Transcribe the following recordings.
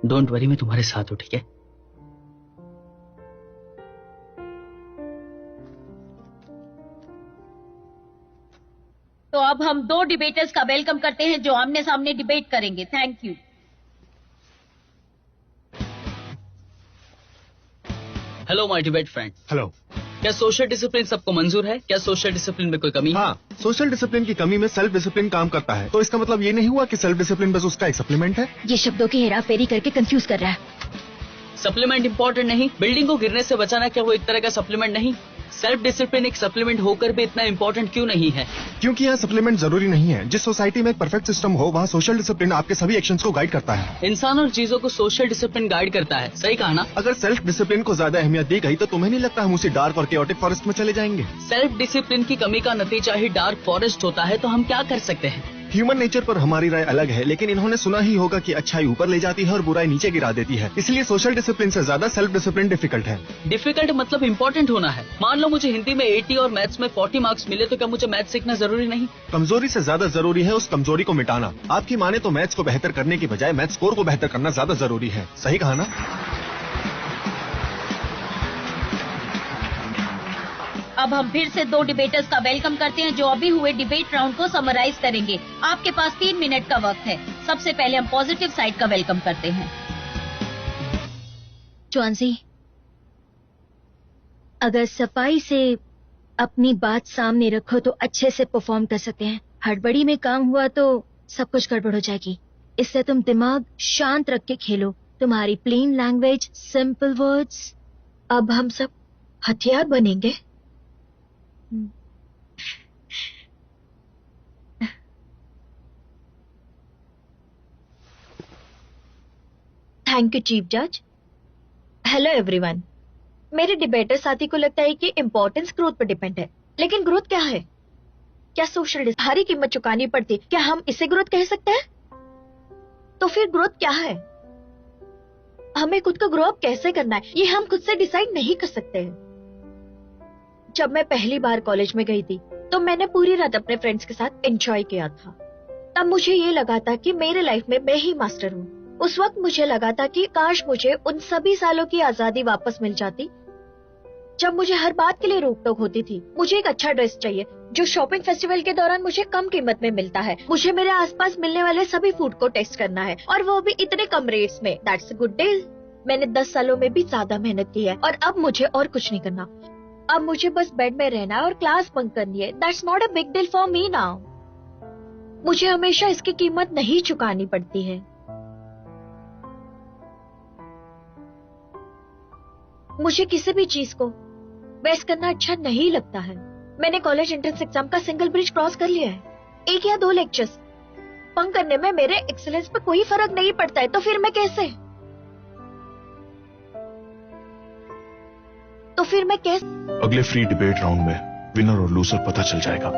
Don't worry, मैं तुम्हारे साथ हूं, ठीक है? तो अब हम 2 डिबेटर्स का वेलकम करते हैं जो आमने सामने डिबेट करेंगे। Thank you. Hello my debate friend. Hello. क्या सोशल डिसिप्लिन सबको मंजूर है? क्या सोशल डिसिप्लिन में कोई कमी है? हाँ, सोशल डिसिप्लिन की कमी में सेल्फ डिसिप्लिन काम करता है। तो इसका मतलब ये नहीं हुआ कि सेल्फ डिसिप्लिन बस उसका एक सप्लीमेंट है। ये शब्दों की हेराफेरी करके कंफ्यूज कर रहा है। सप्लीमेंट इंपॉर्टेंट नहीं, बिल्डिंग को गिरने से बचाना क्या वो एक तरह का सप्लीमेंट नहीं? सेल्फ डिसिप्लिन एक सप्लीमेंट होकर भी इतना इंपॉर्टेंट क्यों नहीं है? क्योंकि यहाँ सप्लीमेंट जरूरी नहीं है। जिस सोसाइटी में एक परफेक्ट सिस्टम हो, वहाँ सोशल डिसिप्लिन आपके सभी एक्शंस को गाइड करता है। इंसान और चीजों को सोशल डिसिप्लिन गाइड करता है, सही कहा ना? अगर सेल्फ डिसिप्लिन को ज्यादा अहमियत दी गई तो तुम्हें नहीं लगता हम उसी डार्क और केओटिक फॉरेस्ट में चले जाएंगे? सेल्फ डिसिप्लिन की कमी का नतीजा ही डार्क फॉरेस्ट होता है, तो हम क्या कर सकते हैं? ह्यूमन नेचर पर हमारी राय अलग है, लेकिन इन्होंने सुना ही होगा कि अच्छाई ऊपर ले जाती है और बुराई नीचे गिरा देती है। इसलिए सोशल डिसिप्लिन से ज्यादा सेल्फ डिसिप्लिन डिफिकल्ट है। डिफिकल्ट मतलब इम्पोर्टेंट होना है। मान लो मुझे हिंदी में 80 और मैथ्स में 40 मार्क्स मिले, तो क्या मुझे मैथ्स सीखना जरूरी नहीं? कमजोरी से ज्यादा जरूरी है उस कमजोरी को मिटाना। आपकी माने तो मैथ्स को बेहतर करने की बजाय मैथ्स स्कोर को बेहतर करना ज्यादा जरूरी है। सही कहा ना? अब हम फिर से 2 डिबेटर्स का वेलकम करते हैं जो अभी हुए डिबेट राउंड को समराइज करेंगे। आपके पास 3 मिनट का वक्त है। सबसे पहले हम पॉजिटिव साइड का वेलकम करते हैं। जॉन्सी, अगर सफाई से अपनी बात सामने रखो तो अच्छे से परफॉर्म कर सकते हैं। हड़बड़ी में काम हुआ तो सब कुछ गड़बड़ हो जाएगी। इससे तुम दिमाग शांत रख के खेलो। तुम्हारी प्लेन लैंग्वेज, सिंपल वर्ड्स। अब हम सब हथियार बनेंगे। थैंक यू चीफ जज। Hello everyone. मेरे डिबेटर साथी को लगता है कि इम्पोर्टेंस ग्रोथ पर डिपेंड है, लेकिन ग्रोथ क्या है? क्या सोशल भारी कीमत चुकानी पड़ती? क्या हम इसे ग्रोथ कह सकते हैं? तो फिर ग्रोथ क्या है? हमें खुद को ग्रो अप कैसे करना है ये हम खुद से डिसाइड नहीं कर सकते हैं। जब मैं पहली बार कॉलेज में गई थी तो मैंने पूरी रात अपने फ्रेंड्स के साथ एंजॉय किया था। तब मुझे ये लगा था कि मेरे लाइफ में मैं ही मास्टर हूँ। उस वक्त मुझे लगा था कि काश मुझे उन सभी सालों की आजादी वापस मिल जाती जब मुझे हर बात के लिए रोक टोक होती थी। मुझे एक अच्छा ड्रेस चाहिए जो शॉपिंग फेस्टिवल के दौरान मुझे कम कीमत में मिलता है। मुझे मेरे आसपास मिलने वाले सभी फूड को टेस्ट करना है और वो भी इतने कम रेट्स में। That's a good deal. मैंने 10 सालों में भी ज्यादा मेहनत की है और अब मुझे और कुछ नहीं करना। अब मुझे बस बेड में रहना है और क्लास बंक करनी है। That's not a big deal for me now. मुझे हमेशा इसकी कीमत नहीं चुकानी पड़ती है। मुझे किसी भी चीज को वेस्ट करना अच्छा नहीं लगता है। मैंने कॉलेज एंट्रेंस एग्जाम का सिंगल ब्रिज क्रॉस कर लिया है। 1 या 2 लेक्चर्स बंक करने में मेरे एक्सीलेंस पे कोई फर्क नहीं पड़ता है, तो फिर मैं कैसे? अगले फ्री डिबेट राउंड में विनर और लूजर पता चल जाएगा।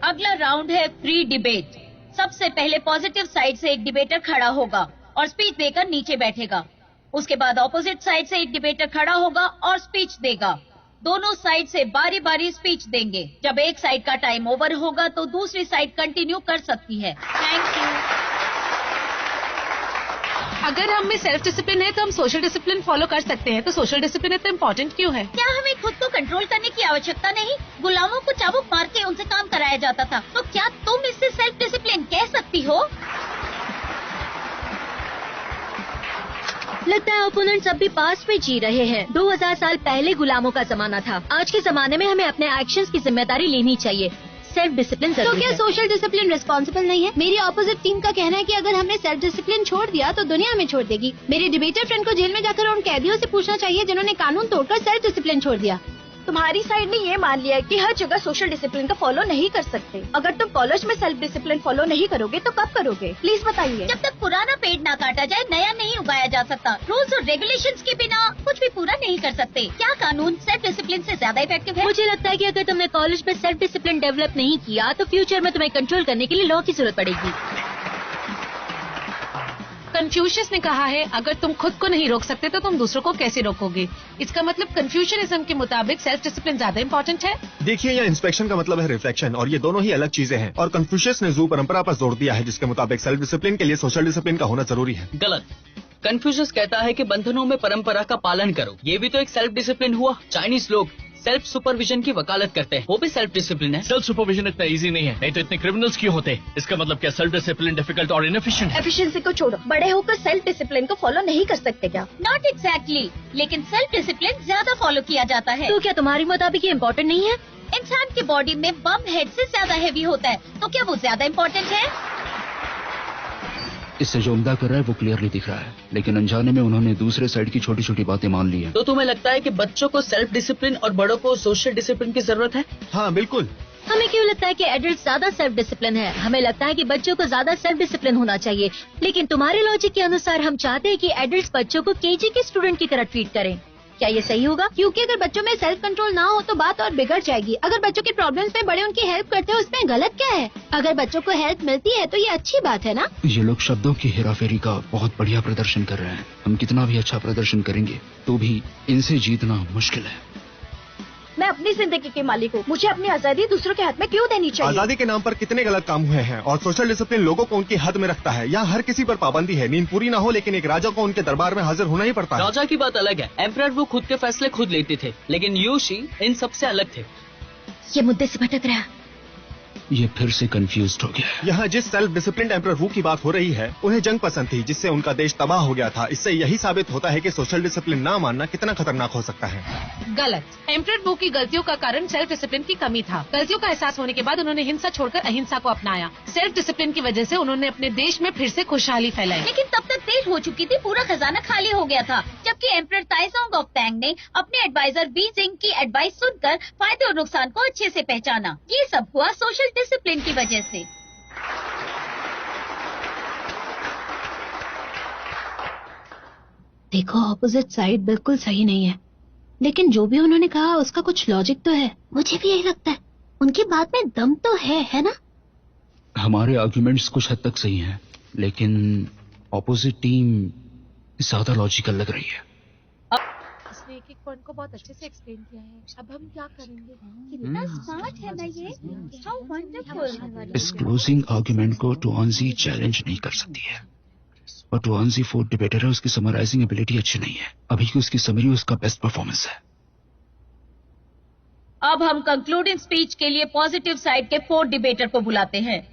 अगला राउंड है फ्री डिबेट। सबसे पहले पॉजिटिव साइड से एक डिबेटर खड़ा होगा और स्पीच देकर नीचे बैठेगा। उसके बाद ऑपोजिट साइड से एक डिबेटर खड़ा होगा और स्पीच देगा। दोनों साइड से बारी बारी स्पीच देंगे। जब एक साइड का टाइम ओवर होगा तो दूसरी साइड कंटिन्यू कर सकती है। Thank you. अगर हम में सेल्फ डिसिप्लिन है तो हम सोशल डिसिप्लिन फॉलो कर सकते हैं, तो सोशल डिसिप्लिन इतना इम्पोर्टेंट क्यों है? क्या हमें खुद को कंट्रोल करने की आवश्यकता नहीं? गुलामों को चाबुक मार के उनसे काम कराया जाता था, तो क्या तुम इससे सेल्फ डिसिप्लिन कह सकती हो? लगता है ओपोनेंट्स अब भी पास्ट में जी रहे हैं। 2000 साल पहले गुलामों का जमाना था। आज के जमाने में हमें अपने एक्शंस की जिम्मेदारी लेनी चाहिए। सेल्फ डिसिप्लिन तो जरूरी क्या है। सोशल डिसिप्लिन रिस्पॉन्सिबल नहीं है? मेरी ऑपोजिट टीम का कहना है कि अगर हमने सेल्फ डिसिप्लिन छोड़ दिया तो दुनिया में छोड़ देगी। मेरे डिबेटर फ्रेंड को जेल में जाकर उन कैदियों से पूछना चाहिए जिन्होंने कानून तोड़कर सेल्फ डिसिप्लिन छोड़ दिया। तुम्हारी साइड ने ये मान लिया है कि हर जगह सोशल डिसिप्लिन का फॉलो नहीं कर सकते। अगर तुम कॉलेज में सेल्फ डिसिप्लिन फॉलो नहीं करोगे तो कब करोगे? प्लीज बताइए। जब तक पुराना पेड़ ना काटा जाए नया नहीं उगाया जा सकता। रूल्स और रेगुलेशंस के बिना कुछ भी पूरा नहीं कर सकते। क्या कानून सेल्फ डिसिप्लिन से ज्यादा इफेक्टिव है? मुझे लगता है कि अगर तुमने कॉलेज में सेल्फ डिसिप्लिन डेवलप नहीं किया तो फ्यूचर में तुम्हें कंट्रोल करने के लिए लॉ की जरूरत पड़ेगी। कन्फ्यूशियस ने कहा है, अगर तुम खुद को नहीं रोक सकते तो तुम दूसरों को कैसे रोकोगे? इसका मतलब कन्फ्यूशनिज्म के मुताबिक सेल्फ डिसिप्लिन ज्यादा इम्पोर्टेंट है। देखिए, यह इंस्पेक्शन का मतलब है रिफ्लेक्शन, और ये दोनों ही अलग चीजें हैं। और कन्फ्यूशियस ने जू परंपरा पर जोर दिया है, जिसके मुताबिक सेल्फ डिसिप्लिन के लिए सोशल डिसिप्लिन का होना जरूरी है। गलत। कन्फ्यूशियस कहता है कि बंधनों में परंपरा का पालन करो। ये भी तो एक सेल्फ डिसिप्लिन हुआ। चाइनीज लोग सेल्फ सुपरविजन की वकालत करते हैं, वो भी सेल्फ डिसिप्लिन है। सेल्फ सुपरविजन इतना इजी नहीं है, नहीं तो इतने क्रिमिनल्स क्यों होते? इसका मतलब क्या सेल्फ डिसिप्लिन डिफिकल्ट और इनएफिशिएंट है? एफिशिएंसी को छोड़ो, बड़े होकर सेल्फ डिसिप्लिन को फॉलो नहीं कर सकते क्या? नॉट एग्जैक्टली, लेकिन सेल्फ डिसिप्लिन ज्यादा फॉलो किया जाता है। तो क्या तुम्हारे मुताबिक ये इम्पोर्टेंट नहीं है? इंसान के बॉडी में बम हेड से ज्यादा हैवी होता है, तो क्या वो ज्यादा इम्पोर्टेंट है? इससे जो उम्दा कर रहा है वो क्लियरली दिख रहा है, लेकिन अनजाने में उन्होंने दूसरे साइड की छोटी छोटी बातें मान ली हैं। तो तुम्हें लगता है कि बच्चों को सेल्फ डिसिप्लिन और बड़ों को सोशल डिसिप्लिन की जरूरत है? हाँ, बिल्कुल। हमें क्यों लगता है कि एडल्ट ज्यादा सेल्फ डिसिप्लिन है? हमें लगता है कि बच्चों को ज्यादा सेल्फ डिसिप्लिन होना चाहिए, लेकिन तुम्हारे लॉजिक के अनुसार हम चाहते हैं कि एडल्ट बच्चों को केजी के स्टूडेंट की तरह ट्रीट करें। क्या ये सही होगा? क्योंकि अगर बच्चों में सेल्फ कंट्रोल ना हो तो बात और बिगड़ जाएगी। अगर बच्चों के प्रॉब्लम्स में बड़े उनकी हेल्प करते हैं उसमें गलत क्या है? अगर बच्चों को हेल्प मिलती है तो ये अच्छी बात है ना? ये लोग शब्दों की हेराफेरी का बहुत बढ़िया प्रदर्शन कर रहे हैं। हम कितना भी अच्छा प्रदर्शन करेंगे तो भी इनसे जीतना मुश्किल है। मैं अपनी जिंदगी के मालिक हूँ, मुझे अपनी आजादी दूसरों के हाथ में क्यों देनी चाहिए? आजादी के नाम पर कितने गलत काम हुए हैं, और सोशल डिसिप्लिन लोगों को उनकी हद में रखता है। यहाँ हर किसी पर पाबंदी है, नींद पूरी ना हो लेकिन एक राजा को उनके दरबार में हाजिर होना ही पड़ता है। राजा की बात अलग है, एम्परर वो खुद के फैसले खुद लेते थे, लेकिन यूशी इन सबसे अलग थे। ये मुद्दे से भटक रहा है। ये फिर से कंफ्यूज्ड हो गया है। यहाँ जिस सेल्फ डिसिप्लिन एम्परर वू की बात हो रही है, उन्हें जंग पसंद थी जिससे उनका देश तबाह हो गया था। इससे यही साबित होता है कि सोशल डिसिप्लिन ना मानना कितना खतरनाक हो सकता है। गलत। एम्परर वू की गलतियों का कारण सेल्फ डिसिप्लिन की कमी था। गलतियों का एहसास होने के बाद उन्होंने हिंसा छोड़कर अहिंसा को अपनाया। सेल्फ डिसिप्लिन की वजह से उन्होंने अपने देश में फिर से खुशहाली फैलाई। लेकिन तब तक देर हो चुकी थी, पूरा खजाना खाली हो गया था। जबकि एम्परर ताइजोंग ऑफ तैंग ने अपने एडवाइजर बी जिंग की एडवाइस सुनकर फायदे और नुकसान को अच्छे से पहचाना। ये सब हुआ सोशल डिसिप्लिन की वजह से। देखो, ऑपोजिट साइड बिल्कुल सही नहीं है, लेकिन जो भी उन्होंने कहा उसका कुछ लॉजिक तो है। मुझे भी यही लगता है, उनकी बात में दम तो है ना? हमारे आर्ग्यूमेंट्स कुछ हद तक सही हैं, लेकिन ऑपोजिट टीम ज्यादा लॉजिकल लग रही है। इसने एक पॉइंट को बहुत अच्छे से एक्सप्लेन किया है। अब हम क्या करेंगे? कितना स्मार्ट है ना ये, हाउ वंडरफुल। इस क्लोजिंग आर्ग्यूमेंट को टुआंजी चैलेंज नहीं कर सकती है, और टुआंजी फोर्थ डिबेटर है, उसकी समराइजिंग एबिलिटी अच्छी नहीं है। अभी की उसकी समरी उसका बेस्ट परफॉर्मेंस है। अब हम कंक्लूडिंग स्पीच के लिए पॉजिटिव साइड के 4 डिबेटर को बुलाते हैं।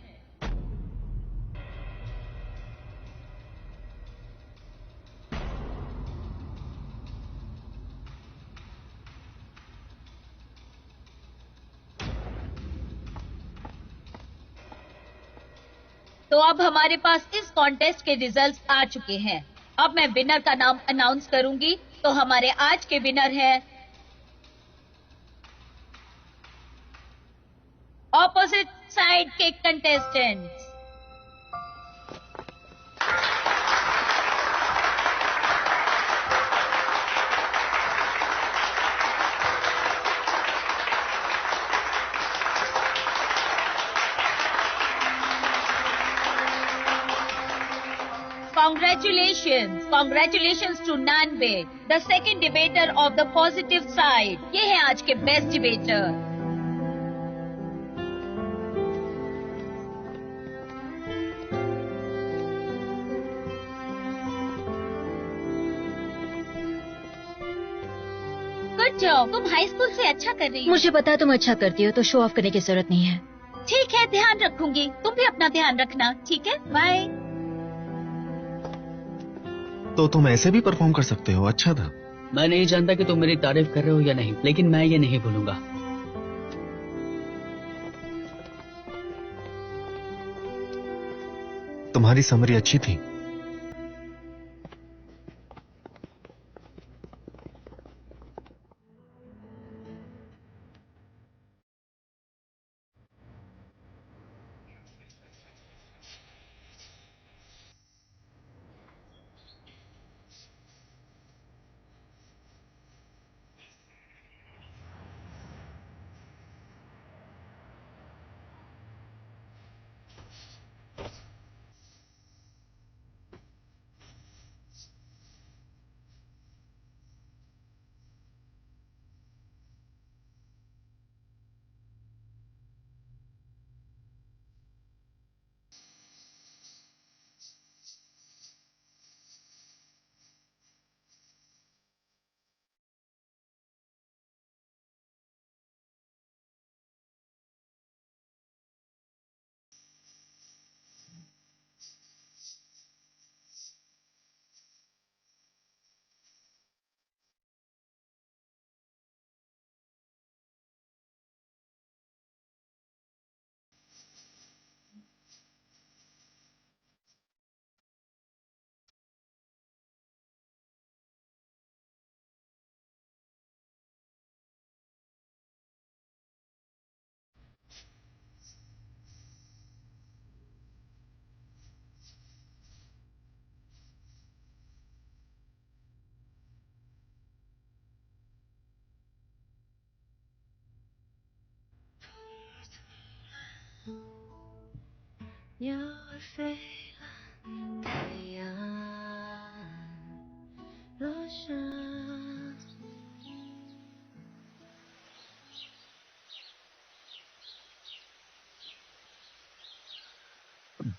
तो अब हमारे पास इस कॉन्टेस्ट के रिजल्ट्स आ चुके हैं। अब मैं विनर का नाम अनाउंस करूंगी। तो हमारे आज के विनर हैं ऑपोजिट साइड के contestants. Congratulations to Nanbe, the second debater of the positive side. ये है आज के बेस्ट डिबेटर. गुड जॉब, तुम हाई स्कूल से अच्छा कर रही हो. मुझे पता है तुम अच्छा करती हो, तो शो ऑफ करने की जरूरत नहीं है. ठीक है, ध्यान रखूंगी. तुम भी अपना ध्यान रखना, ठीक है? बाय. तो तुम ऐसे भी परफॉर्म कर सकते हो, अच्छा था. मैं नहीं जानता कि तुम मेरी तारीफ कर रहे हो या नहीं, लेकिन मैं ये नहीं भूलूंगा. तुम्हारी समरी अच्छी थी.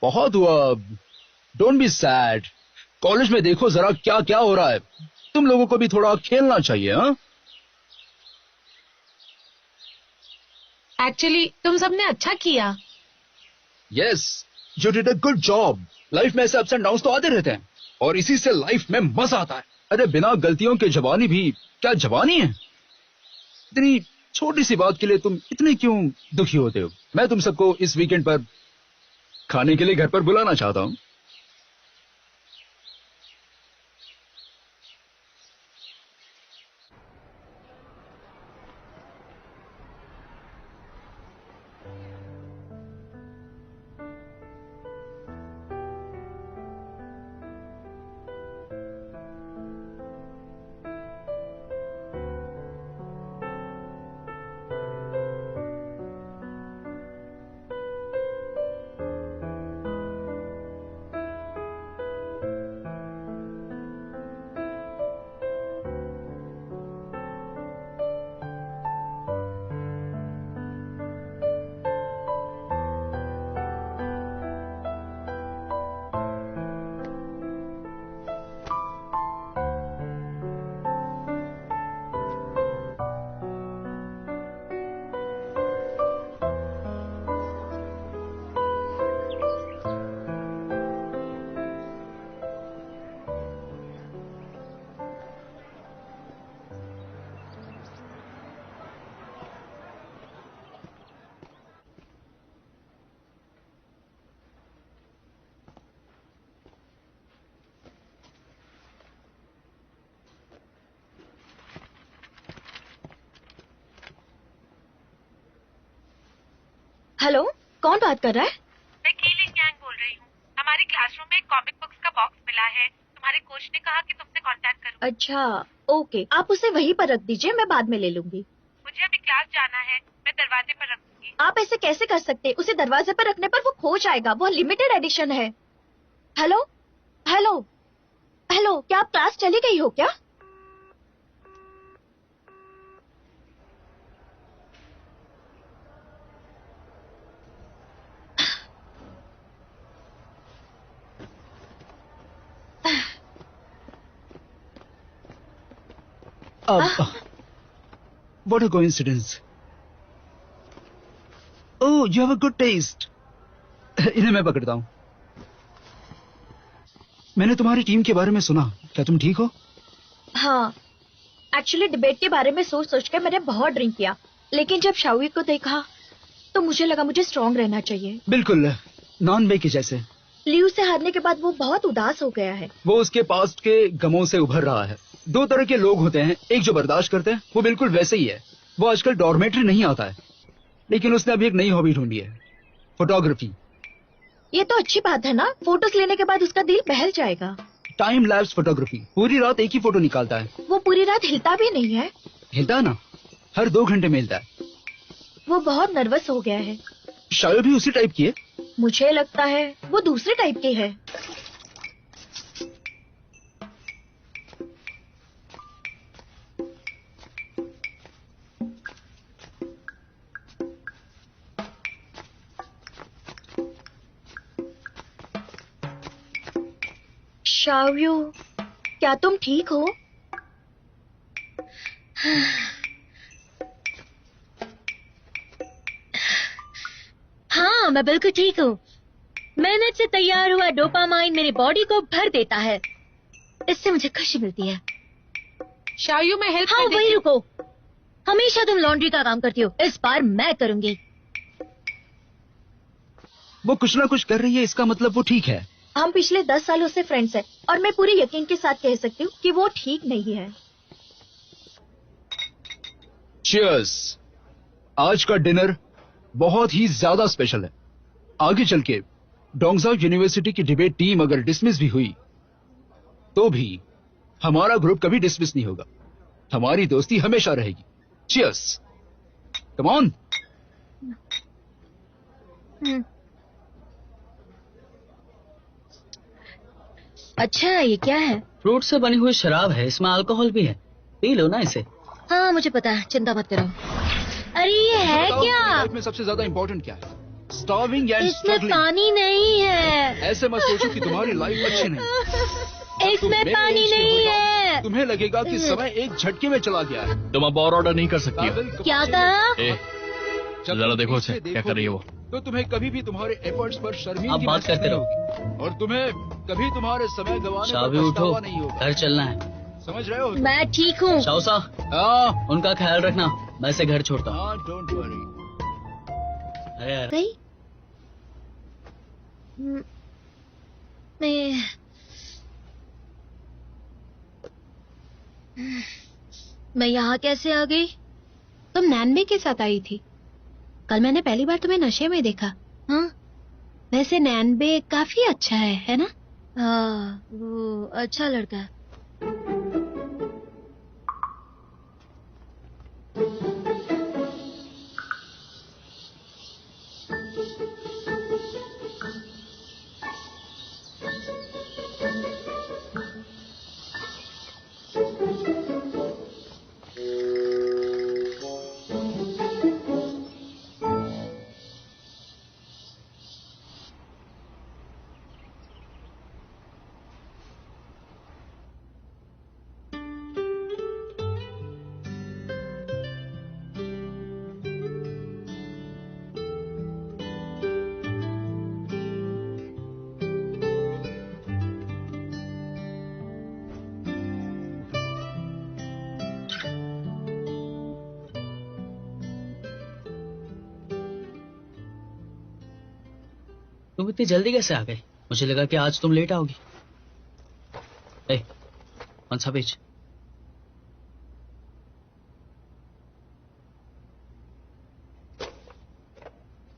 बहुत हुआ. Don't be sad. कॉलेज में देखो जरा क्या क्या हो रहा है. तुम लोगों को भी थोड़ा खेलना चाहिए. हाँ, एक्चुअली तुम सबने अच्छा किया. Yes, you did a good job. Life में ऐसे अप्स एंड डाउन्स तो आते रहते हैं, और इसी से लाइफ में मजा आता है. अरे बिना गलतियों के जवानी भी क्या जवानी है. इतनी छोटी सी बात के लिए तुम इतने क्यों दुखी होते हो. मैं तुम सबको इस वीकेंड पर खाने के लिए घर पर बुलाना चाहता हूं. हेलो, कौन बात कर रहा है? मैं कीलिंग गैंग बोल रही हूँ. हमारी क्लासरूम में एक कॉमिक बुक्स का बॉक्स मिला है. तुम्हारे कोच ने कहा कि तुमसे कांटेक्ट करूं. अच्छा, ओके. आप उसे वहीं पर रख दीजिए, मैं बाद में ले लूंगी. मुझे अभी क्लास जाना है. मैं दरवाजे पर रख दूंगी. आप ऐसे कैसे कर सकते? उसे दरवाजे पर रखने पर वो खो जाएगा. वो लिमिटेड एडिशन है. हेलो, हेलो हेलो, क्या आप क्लास चली गई हो क्या? What a coincidence. Oh, you have a good taste. इन्हें मैं पकड़ता हूँ. मैंने तुम्हारी टीम के बारे में सुना. क्या तुम ठीक हो? हाँ, एक्चुअली डिबेट के बारे में सोच सोच के मैंने बहुत ड्रिंक किया, लेकिन जब शाओई को देखा तो मुझे लगा मुझे स्ट्रांग रहना चाहिए. बिल्कुल नॉन वे के जैसे. लियू से हारने के बाद वो बहुत उदास हो गया है. वो उसके पास्ट के गमों से उभर रहा है. दो तरह के लोग होते हैं, एक जो बर्दाश्त करते हैं, वो बिल्कुल वैसे ही है. वो आजकल डॉर्मेट्री नहीं आता है, लेकिन उसने अभी एक नई हॉबी ढूंढी है, फोटोग्राफी. ये तो अच्छी बात है ना, फोटोज लेने के बाद उसका दिल बहल जाएगा. Time lapse photography. पूरी रात एक ही फोटो निकालता है. वो पूरी रात हिलता भी नहीं है. हिलता ना, हर 2 घंटे में हिलता है. वो बहुत नर्वस हो गया है. शायद भी उसी टाइप की है. मुझे लगता है वो दूसरे टाइप की है. शाओयू, क्या तुम ठीक हो? हाँ, मैं बिल्कुल ठीक हूँ. मेहनत से तैयार हुआ डोपामाइन मेरी बॉडी को भर देता है. इससे मुझे खुशी मिलती है. शायू मैं हेल्प हाँ, कर वही देती हूँ. रुको. हमेशा तुम लॉन्ड्री का काम करती हो, इस बार मैं करूंगी. वो कुछ ना कुछ कर रही है, इसका मतलब वो ठीक है. हम पिछले 10 सालों से फ्रेंड्स हैं और मैं पूरे यकीन के साथ कह सकती हूँ कि वो ठीक नहीं है. Cheers. आज का डिनर बहुत ही ज्यादा स्पेशल है. आगे चल के डोंगजाओ यूनिवर्सिटी की डिबेट टीम अगर डिसमिस भी हुई तो भी हमारा ग्रुप कभी डिसमिस नहीं होगा. हमारी दोस्ती हमेशा रहेगी. Cheers. Come on. अच्छा, ये क्या है? फ्रूट से बनी हुई शराब है, इसमें अल्कोहल भी है. पी लो ना इसे. हाँ, मुझे पता है, चिंता मत करो. अरे ये है क्या? लाइफ में सबसे ज्यादा इंपॉर्टेंट क्या है? स्टार्विंग एंड इसमें स्ट्रगलिंग. पानी नहीं है. ऐसे मत सोचो कि तुम्हारी लाइफ अच्छी नहीं. इसमें पानी नहीं है. तुम्हें लगेगा कि समय एक झटके में चला गया है. तुम अब और ऑर्डर नहीं कर सकती हो. क्या कहा? ए, जरा देखो उसे, क्या कर रही है वो. तो तुम्हें कभी भी तुम्हारे एफर्ट्स पर आप शर्मिंदगी बात करते रहो. और तुम्हें कभी तुम्हारे समय गंवाने शाओबी पर उठो, पछतावा नहीं होगा. घर चलना है. समझ रहे हो? मैं ठीक हूँ. शाओसा, हाँ, उनका ख्याल रखना, मैं इसे घर छोड़ता हूँ. हाँ, डोंट वरी. अरे यार, गई? मैं यहाँ कैसे आ गई? तुम नैनबे के साथ आई थी. कल मैंने पहली बार तुम्हें नशे में देखा. हाँ? वैसे नैनबे काफी अच्छा है ना? हाँ, वो अच्छा लड़का है. तुम इतनी जल्दी कैसे आ गए? मुझे लगा कि आज तुम लेट आओगी. ए, कौन सा पेज?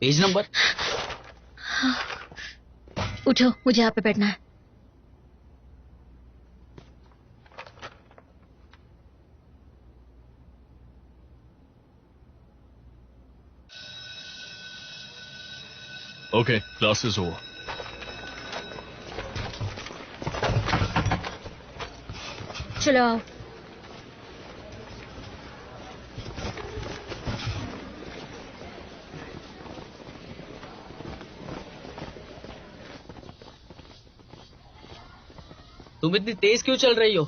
Page number. उठो, मुझे यहाँ पे बैठना है. Okay, class is over. चलाओ। तुम इतनी तेज क्यों चल रही हो?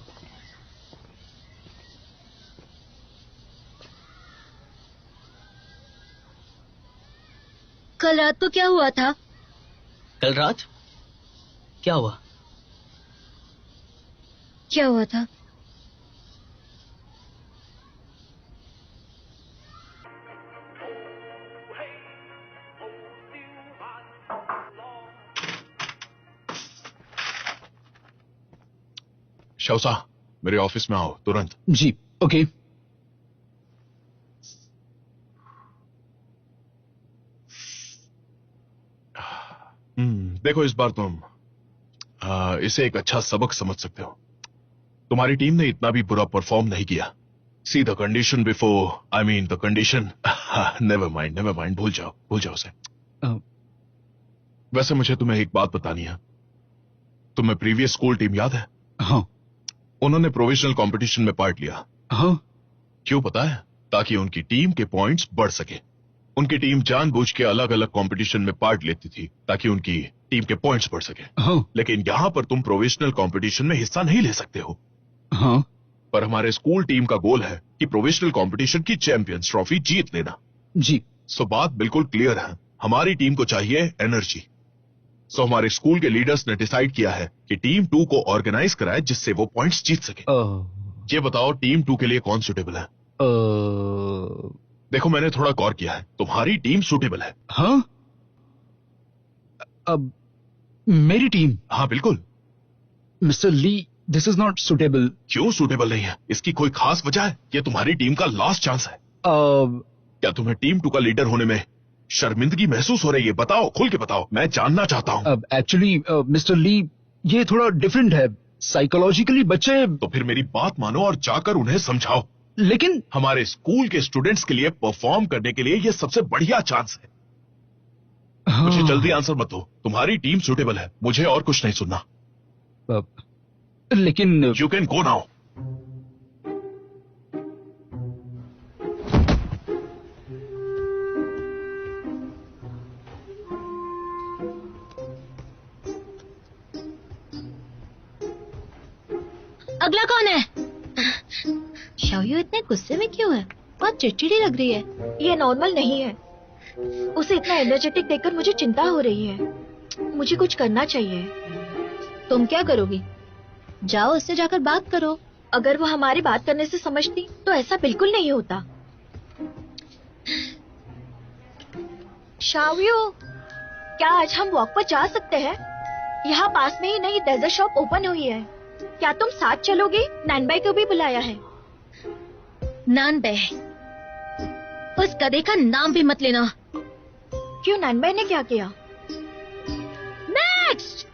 कल रात को क्या हुआ था? कल रात क्या हुआ? क्या हुआ था? शौसा, मेरे ऑफिस में आओ तुरंत। जी ओके। देखो इस बार तुम इसे एक अच्छा सबक समझ सकते हो। तुम्हारी टीम ने इतना भी बुरा परफॉर्म नहीं किया। See the condition before, I mean the condition. Never mind, भूल जाओ उसे। वैसे मुझे तुम्हें एक बात बतानी है। तुम्हें प्रीवियस स्कूल टीम याद है? हाँ। उन्होंने प्रोविजनल कंपटीशन में पार्ट लिया। हाँ। क्यों पता है? ताकि उनकी टीम के पॉइंट्स बढ़ सके। उनकी टीम जानबूझ के अलग अलग कंपटीशन में पार्ट लेती थी ताकि उनकी टीम के पॉइंट्स बढ़ सके। हाँ। लेकिन यहां पर तुम प्रोविजनल कंपटीशन में हिस्सा नहीं ले सकते हो। हाँ। पर हमारे स्कूल टीम का गोल है कि प्रोविजनल कंपटीशन की चैंपियंस ट्रॉफी जीत लेना। जी। सो बात बिल्कुल क्लियर है, हमारी टीम को चाहिए एनर्जी। सो हमारे स्कूल के लीडर्स ने डिसाइड किया है कि टीम 2 को ऑर्गेनाइज कराए जिससे वो पॉइंट्स जीत सके। ये बताओ टीम 2 के लिए कौन सुटेबल है? देखो मैंने थोड़ा गौर किया है, तुम्हारी टीम सुटेबल है। हाँ? अब मेरी टीम? हाँ बिल्कुल। Mister Lee, this is not suitable. क्यों सुटेबल नहीं है? इसकी कोई खास वजह है? ये तुम्हारी टीम का लास्ट चांस है। क्या तुम्हें टीम 2 का लीडर होने में शर्मिंदगी महसूस हो रही है? बताओ, खुल के बताओ, मैं जानना चाहता हूं। एक्चुअली मिस्टर ली, ये थोड़ा डिफरेंट है। साइकोलॉजिकली बच्चे। तो फिर मेरी बात मानो और जाकर उन्हें समझाओ। लेकिन हमारे स्कूल के स्टूडेंट्स के लिए परफॉर्म करने के लिए यह सबसे बढ़िया चांस है। हाँ। मुझे जल्दी आंसर मत दो। तुम्हारी टीम सुटेबल है, मुझे और कुछ नहीं सुनना। लेकिन यू कैन गो नाउ। अगला कौन है? शाओयू इतने गुस्से में क्यों है? बहुत चिड़चिड़ी लग रही है। ये नॉर्मल नहीं है। उसे इतना एनर्जेटिक देखकर मुझे चिंता हो रही है। मुझे कुछ करना चाहिए। तुम क्या करोगी? जाओ उससे जाकर बात करो। अगर वो हमारी बात करने से समझती तो ऐसा बिल्कुल नहीं होता। शाओयू, क्या आज हम वॉक पर जा सकते हैं? यहाँ पास में ही नई डेजर्ट शॉप ओपन हुई है। क्या तुम साथ चलोगे? नैनबाई को भी बुलाया है। नानबे, उस गधे का नाम भी मत लेना। क्यों, नैनबाई ने क्या किया? नेक्स्ट।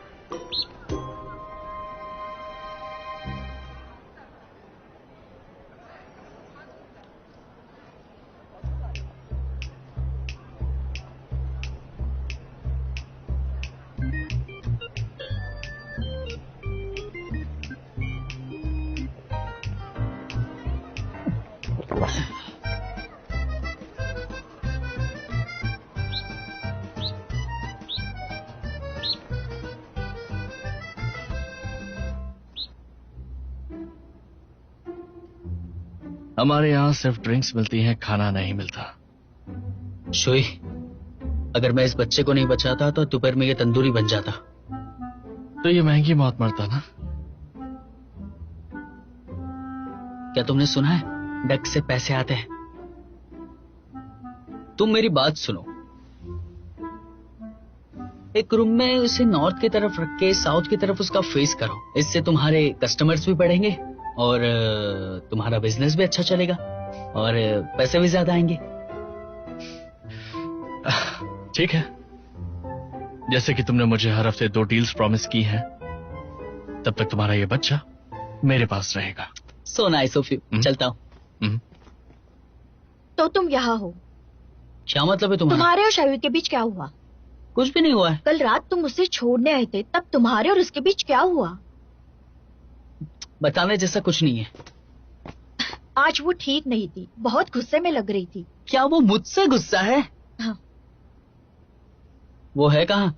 हमारे यहाँ सिर्फ ड्रिंक्स मिलती हैं, खाना नहीं मिलता। शुई, अगर मैं इस बच्चे को नहीं बचाता तो दोपहर में ये तंदूरी बन जाता। तो ये महंगी मौत मरता ना। क्या तुमने सुना है, डक से पैसे आते हैं? तुम मेरी बात सुनो। एक रूम में उसे नॉर्थ की तरफ रख के साउथ की तरफ उसका फेस करो। इससे तुम्हारे कस्टमर्स भी बढ़ेंगे और तुम्हारा बिजनेस भी अच्छा चलेगा और पैसे भी ज्यादा आएंगे। ठीक है, जैसे कि तुमने मुझे हर हफ्ते 2 डील्स प्रॉमिस की हैं, तब तक तुम्हारा ये बच्चा मेरे पास रहेगा। So nice of you. चलता हूँ। तो तुम यहाँ हो? क्या मतलब है तुम्हारा? तुम्हारे और शायद के बीच क्या हुआ? कुछ भी नहीं हुआ है। कल रात तुम उसे छोड़ने आए थे, तब तुम्हारे और उसके बीच क्या हुआ? बताने जैसा कुछ नहीं है। आज वो ठीक नहीं थी, बहुत गुस्से में लग रही थी। क्या वो मुझसे गुस्सा है? हाँ। वो है कहाँ?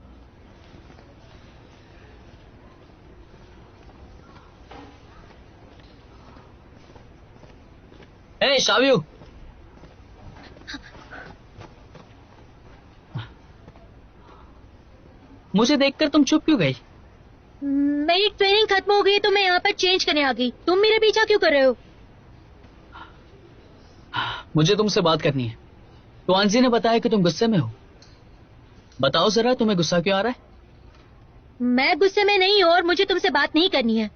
ए शावियू, मुझे देखकर तुम चुप क्यों गई? मेरी ट्रेनिंग खत्म हो गई तो मैं यहाँ पर चेंज करने आ गई। तुम मेरा पीछा क्यों कर रहे हो? मुझे तुमसे बात करनी है। तो आंजी ने बताया कि तुम गुस्से में हो। बताओ जरा, तुम्हें गुस्सा क्यों आ रहा है? मैं गुस्से में नहीं हूँ और मुझे तुमसे बात नहीं करनी है।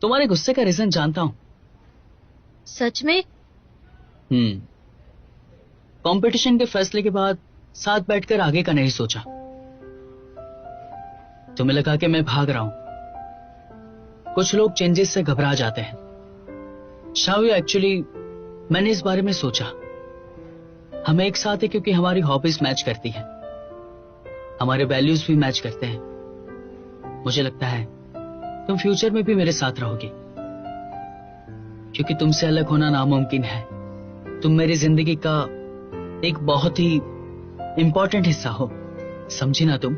तुम्हारे गुस्से का रीजन जानता हूं। सच में? कंपटीशन के फैसले के बाद साथ बैठकर आगे का नहीं सोचा। तुम्हें लगा कि मैं भाग रहा हूं। कुछ लोग चेंजेस से घबरा जाते हैं। शावियू, एक्चुअली मैंने इस बारे में सोचा। हम एक साथ हैं क्योंकि हमारी हॉबीज मैच करती हैं, हमारे वैल्यूज भी मैच करते हैं। मुझे लगता है तुम फ्यूचर में भी मेरे साथ रहोगे, क्योंकि तुमसे अलग होना नामुमकिन है। तुम मेरी जिंदगी का एक बहुत ही इंपॉर्टेंट हिस्सा हो, समझी ना तुम?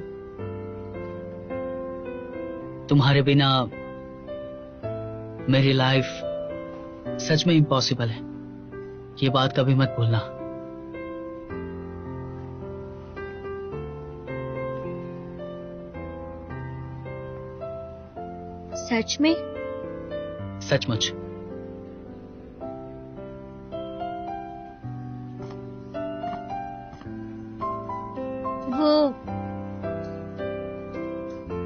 तुम्हारे बिना मेरी लाइफ सच में इम्पॉसिबल है। ये बात कभी मत भूलना। सच में? सचमुच। वो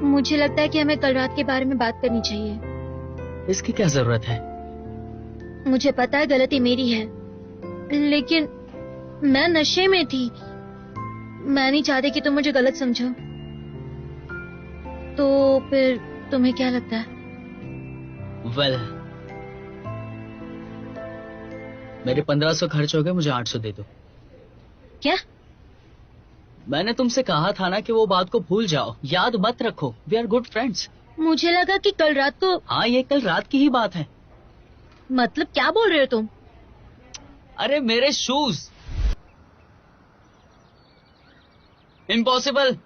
मुझे लगता है कि हमें कल रात के बारे में बात करनी चाहिए। इसकी क्या जरूरत है? मुझे पता है गलती मेरी है, लेकिन मैं नशे में थी। मैं नहीं चाहती कि तुम मुझे गलत समझो। तो फिर तुम्हें क्या लगता है? मेरे 1500 खर्च हो गए, मुझे 800 दे दो। क्या? मैंने तुमसे कहा था ना कि वो बात को भूल जाओ, याद मत रखो। We are good friends. मुझे लगा कि कल रात को। हाँ, ये कल रात की ही बात है। मतलब क्या बोल रहे हो तुम? अरे मेरे शूज। इम्पॉसिबल।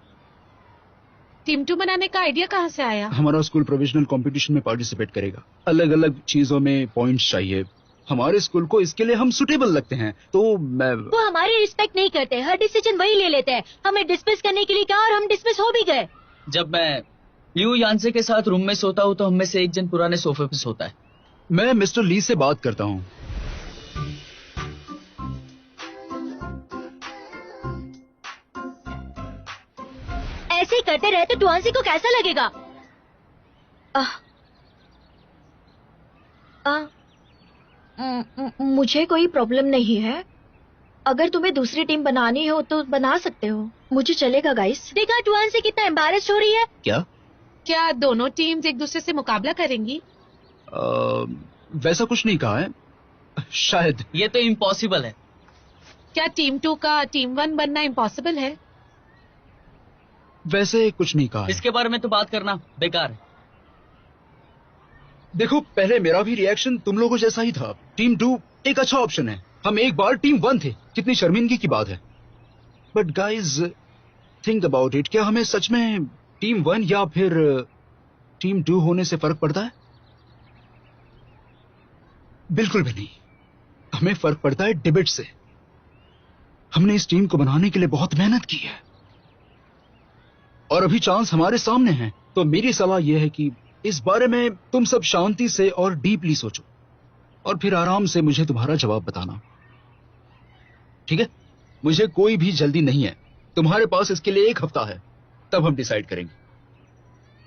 टीम 2 बनाने का आइडिया कहाँ से आया? हमारा स्कूल प्रोविजनल कंपटीशन में पार्टिसिपेट करेगा। अलग अलग चीजों में पॉइंट्स चाहिए। हमारे स्कूल को इसके लिए हम सुटेबल लगते हैं, तो मैं। वो हमारी रिस्पेक्ट नहीं करते, हर डिसीजन वही ले लेते हैं। हमें डिस्मिस करने के लिए कहा और हम डिस्मिस हो भी गए। जब मैं लियू यानसे के साथ रूम में सोता हूँ तो हम में से एक जन पुराने सोफे पे सोता है। मैं मिस्टर ली से बात करता हूँ। ऐसे ही करते रहे तो टुआंसी को कैसा लगेगा? मुझे कोई प्रॉब्लम नहीं है। अगर तुम्हें दूसरी टीम बनानी हो तो बना सकते हो, मुझे चलेगा गाइस। देखा टुआंसी कितना एम्बैरेस्ड हो रही है। क्या दोनों टीम्स एक दूसरे से मुकाबला करेंगी? वैसा कुछ नहीं कहा है, शायद। ये तो इम्पॉसिबल है। क्या टीम 2 का टीम 1 बनना इम्पॉसिबल है? वैसे कुछ नहीं कहा है। इसके बारे में तो बात करना बेकार है। देखो, पहले मेरा भी रिएक्शन तुम लोगों जैसा ही था। टीम 2 एक अच्छा ऑप्शन है। हम एक बार टीम 1 थे। कितनी शर्मिंदगी की बात है। But guys, think about it. क्या हमें सच में टीम 1 या फिर टीम 2 होने से फर्क पड़ता है? बिल्कुल भी नहीं। हमें फर्क पड़ता है डिबेट से। हमने इस टीम को बनाने के लिए बहुत मेहनत की है और अभी चांस हमारे सामने है। तो मेरी सलाह यह है कि इस बारे में तुम सब शांति से और डीपली सोचो और फिर आराम से मुझे तुम्हारा जवाब बताना, ठीक है? मुझे कोई भी जल्दी नहीं है। तुम्हारे पास इसके लिए 1 हफ्ता है, तब हम डिसाइड करेंगे।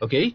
ओके?